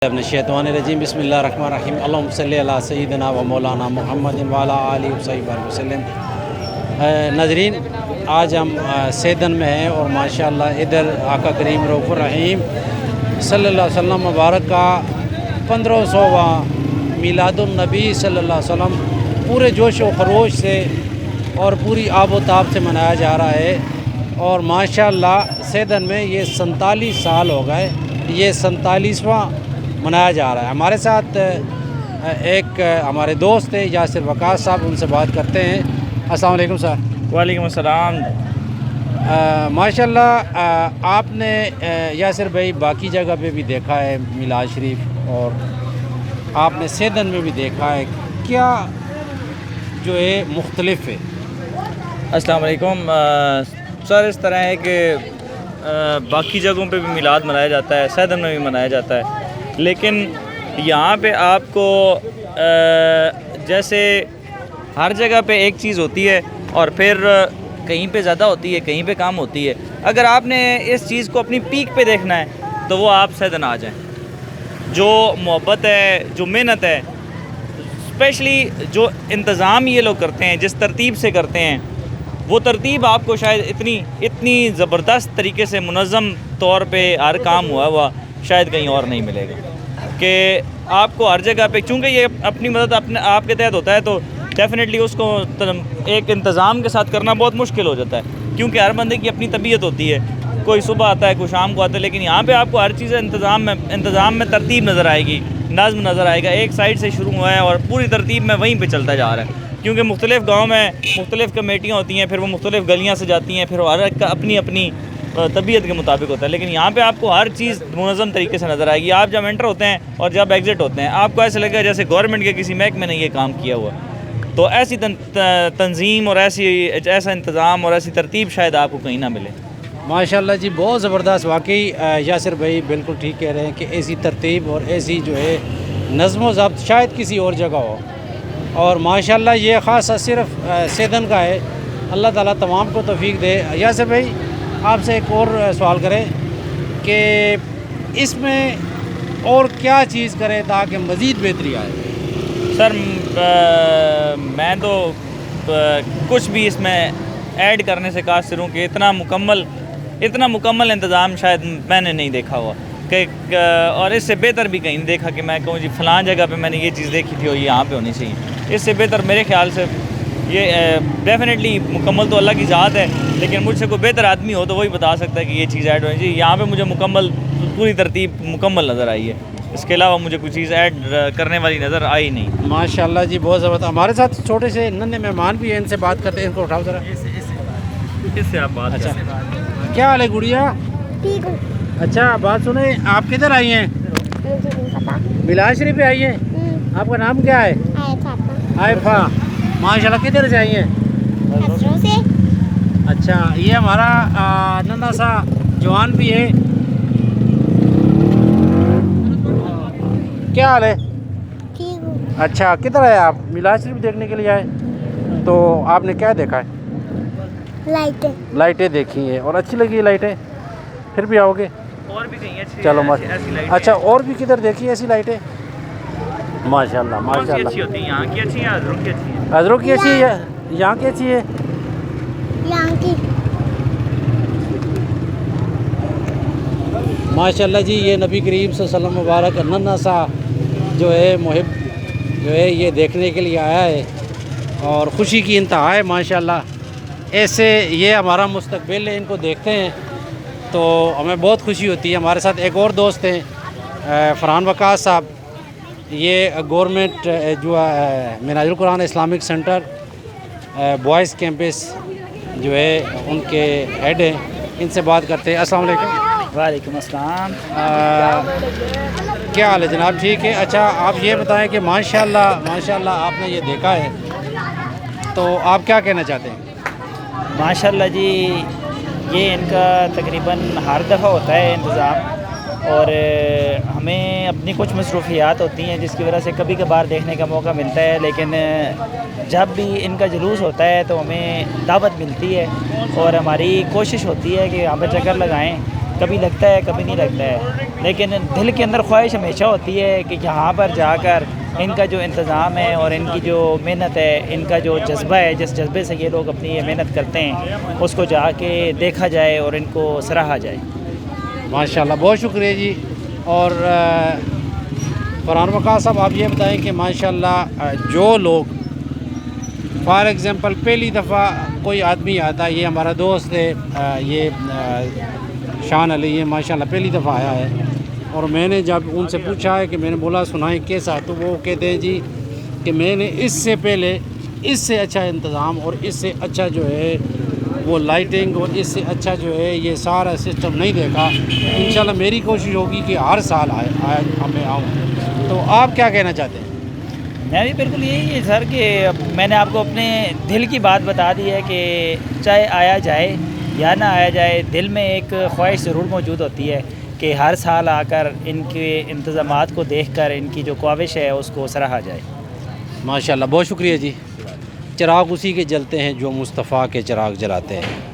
रजीम बिस्मिल्लाहिर्रहमानिर्रहीम अल्लाहुम्मा सल्ली अला सय्यिदिना व मौलाना मुहम्मदिन व अला आलिहि व सह्बिहि वसल्लम। नाज़रीन, आज हम सेदन में हैं और माशाअल्लाह इधर आका करीम रऊफ़ुर रहीम सल्लल्लाहु अलैहि वसल्लम मुबारक का 1500वां मीलादुन नबी सल्लल्लाहु अलैहि वसल्लम पूरे जोश व खरोश से और पूरी आब व ताब से मनाया जा रहा है। और माशाअल्लाह सेदन में ये 47 साल हो गए, ये 47वां मनाया जा रहा है। हमारे साथ एक हमारे दोस्त है यासिर वकास साहब, उनसे बात करते हैं। अस्सलाम वालेकुम सर। वालेकुम अस्सलाम। माशाल्लाह आपने यासिर भाई बाकी जगह पे भी देखा है मिलाद शरीफ, और आपने सेदन में भी देखा है, क्या जो है मुख्तलिफ है? अस्सलाम वालेकुम। सर, इस तरह है कि बाकी जगहों पे भी मिलाद मनाया जाता है, सेदन में भी मनाया जाता है, लेकिन यहाँ पे आपको जैसे हर जगह पे एक चीज़ होती है और फिर कहीं पे ज़्यादा होती है, कहीं पे कम होती है। अगर आपने इस चीज़ को अपनी पीक पे देखना है तो वो आप सेदन आ जाएं। जो मोहब्बत है, जो मेहनत है, स्पेशली जो इंतज़ाम ये लोग करते हैं, जिस तरतीब से करते हैं, वो तरतीब आपको शायद इतनी ज़बरदस्त तरीके से मुनज़्ज़म तौर पे हर काम हुआ शायद कहीं और नहीं मिलेगा। कि आपको हर जगह पे, चूँकि ये अपनी मदद अपने आपके तहत होता है, तो डेफ़िनेटली उसको एक इंतज़ाम के साथ करना बहुत मुश्किल हो जाता है, क्योंकि हर बंदे की अपनी तबीयत होती है। कोई सुबह आता है, कोई शाम को आता है, लेकिन यहाँ पे आपको हर चीज़ इंतज़ाम में तरतीब नज़र आएगी, नज़्म नज़र आएगा। एक साइड से शुरू हुआ है और पूरी तरतीब में वहीं पर चलता जा रहा है, क्योंकि मुख्तलिफ़ गाँव में मुख्तलिफ़ कमेटियाँ होती हैं, फिर वो मुख्तलिफ़ गलियाँ से जाती हैं, फिर हर एक का अपनी अपनी तबीयत के मुताबिक होता है। लेकिन यहाँ पे आपको हर चीज़ मुनज़्ज़म तरीके से नज़र आएगी। आप जब एंटर होते हैं और जब एग्ज़िट होते हैं, आपको ऐसा लगेगा जैसे गवर्नमेंट के किसी महकमे ने ये काम किया हुआ। तो ऐसी तंजीम और ऐसा इंतज़ाम और ऐसी तरतीब शायद आपको कहीं ना मिले। माशाल्लाह जी, बहुत ज़बरदस्त। वाकई यासिर भाई बिल्कुल ठीक कह रहे हैं कि ऐसी तरतीब और ऐसी जो है नज़्म व ज़ब्त शायद किसी और जगह हो, और माशाल्लाह ये ख़ास सिर्फ सेदन का है। अल्लाह ताला तमाम को तौफीक दे। यासिर भाई, आपसे एक और सवाल करें कि इसमें और क्या चीज़ करें ताकि मज़ीद बेहतरी आए? सर, मैं तो कुछ भी इसमें ऐड करने से कासिर हूँ कि इतना मुकम्मल इंतज़ाम शायद मैंने नहीं देखा हुआ कि, और इससे बेहतर भी कहीं नहीं देखा कि मैं कहूँ जी फ़लाँ जगह पे मैंने ये चीज़ देखी थी और ये यहाँ पे होनी चाहिए। इससे बेहतर मेरे ख़्याल से ये डेफ़िनेटली मुकम्मल तो अल्लाह की ज़ात है, लेकिन मुझसे कोई बेहतर आदमी हो तो वही बता सकता है कि ये चीज़ ऐड होनी चाहिए। यहाँ पे मुझे पूरी तरतीब मुकम्मल नज़र आई है, इसके अलावा मुझे कोई चीज़ ऐड करने वाली नज़र आई नहीं। माशाल्लाह जी, बहुत ज़बरदस्त। हमारे साथ छोटे से नन्हे मेहमान भी हैं, इनसे बात करते हैं। इनको उठाओ ज़रा। इससे आप बात अच्छा, क्या हाल है गुड़िया? ठीक हूँ। अच्छा, बात सुने, आप किधर आई हैं? मुझे नहीं पता। मिलाद शरीफ पे आई हैं? आपका नाम क्या है? आयफा। माशाल्लाह, किधर से आई हैं? खसरों से। अच्छा, ये हमारा नन्हा सा जवान भी है। क्या हाल है? ठीक हूँ। अच्छा, किधर आए आप? मिलाद शरीफ देखने के लिए आए? तो आपने क्या देखा है? लाइटें देखी हैं और अच्छी लगी है लाइटें? फिर भी आओगे? और भी कहीं अच्छी, चलो मत। ऐसी लाइटें। अच्छा, और भी किधर देखी है ऐसी लाइटें? माशाल्लाह माशाल्लाह। अच्छी होती हैं यहाँ की, अच्छी है, हज़रों की अच्छी है। हज़रों की अच्छी है, यहाँ की अच्छी है। यहाँ की। माशाल्लाह जी, ये नबी करीम सल्लल्लाहु अलैहि वसल्लम मुबारक नन्हा सा जो है मुहिब जो है ये देखने के लिए आया है और ख़ुशी की इंतहा है। माशाल्लाह, ऐसे ये हमारा मुस्तकबिल है, इनको देखते हैं तो हमें बहुत खुशी होती है। हमारे साथ एक और दोस्त हैं फरहान वकास साहब, ये गवर्नमेंट जो Minhajul Quran Islamic centre boys campus जो है उनके हेड हैं। इनसे बात करते हैं। अस्सलाम वालेकुम। वालेकुम अस्सलाम। क्या हाल है जनाब? ठीक है। अच्छा, आप ये बताएं कि माशाल्लाह आपने ये देखा है, तो आप क्या कहना चाहते हैं? माशाल्लाह जी, ये इनका तकरीबन हर दफ़ा होता है इंतज़ाम, और हमें अपनी कुछ मसरूफियात होती हैं जिसकी वजह से कभी कभार देखने का मौका मिलता है, लेकिन जब भी इनका जुलूस होता है तो हमें दावत मिलती है और हमारी कोशिश होती है कि यहाँ पर चक्कर लगाएं। कभी लगता है, कभी नहीं लगता है। लेकिन दिल के अंदर ख्वाहिश हमेशा होती है कि यहाँ पर जाकर इनका जो इंतज़ाम है और इनकी जो मेहनत है, इनका जो जज्बा है, जिस जज्बे से ये लोग अपनी ये मेहनत करते हैं, उसको जाके देखा जाए और इनको सराहा जाए। माशाल्लाह, बहुत शुक्रिया जी। और फरहान वक़ास साहब, आप ये बताएं कि माशाल्लाह जो लोग फॉर एग्ज़ाम्पल पहली दफ़ा कोई आदमी आता है, ये हमारा दोस्त है, ये शान अली, ये माशाल्लाह पहली दफ़ा आया है, और मैंने जब उनसे पूछा है कि मैंने बोला सुनाएं कैसा, तो वो कहते हैं जी कि मैंने इससे पहले इससे अच्छा इंतज़ाम और इससे अच्छा जो है वो लाइटिंग और इससे अच्छा जो है ये सारा सिस्टम नहीं देखा। इंशाल्लाह मेरी कोशिश होगी कि हर साल मैं आऊँ। तो आप क्या कहना चाहते हैं? मैं भी बिल्कुल यही है सर कि मैंने आपको अपने दिल की बात बता दी है कि चाहे आया जाए या ना आया जाए, दिल में एक ख्वाहिश ज़रूर मौजूद होती है कि हर साल आकर इनके इंतज़ामात को देखकर इनकी जो ख्वाहिश है उसको सराहा जाए। माशाल्लाह, बहुत शुक्रिया जी। चिराग उसी के जलते हैं जो मुस्तफ़ा के चिराग जलाते हैं।